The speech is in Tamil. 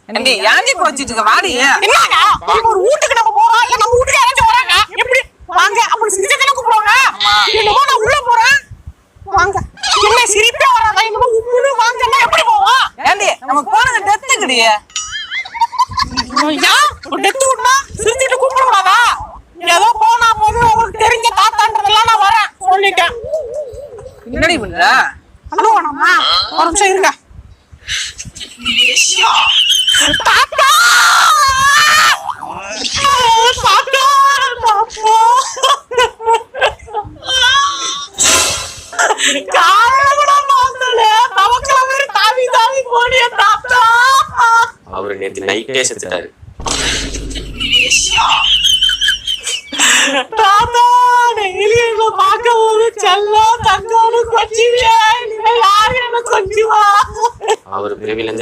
ஏன்டி கோச்சிட்டு இருக்க வாடி. என்னங்க ஒரு வீட்டுக்கு நம்ம போறோம் இல்ல நம்ம வீட்டுக்கு யாராச்சும் வராங்க எப்படி வாங்க அப்படி சிரிச்சதானே கூப்பிடுவாங்க. என்னமோ நான் உள்ள போறேன் வாங்க என்ன சிரிப்பே வராதா என்னமோ உம்முன்னு வாங்கன்னா எப்படி போவோம். ஏன்டி நம்ம போனது டெத்துக்குடி. ஐயா ஒரு டெத்து விடனா சிரிச்சிட்டு கூப்பிடக்கூடாதா. ஏதோ போனா போது உங்களுக்கு தெரிஞ்ச தாத்தான்றதெல்லாம் நான் வரேன் சொல்லிட்டேன். என்னடி பண்ற? ஹலோ அண்ணா ஒரு நிமிஷம் இருங்க. தாத்தா தாத்தா தாத்தா அவரு நேற்று நைட்டே செத்துட்டாரு. தாத்தா டெய்லி என்ன பார்க்கும்போது செல்லம் தங்கம்னு கொஞ்சுவியா யாரு என்ன கொஞ்சுவா. அவர் பிறவில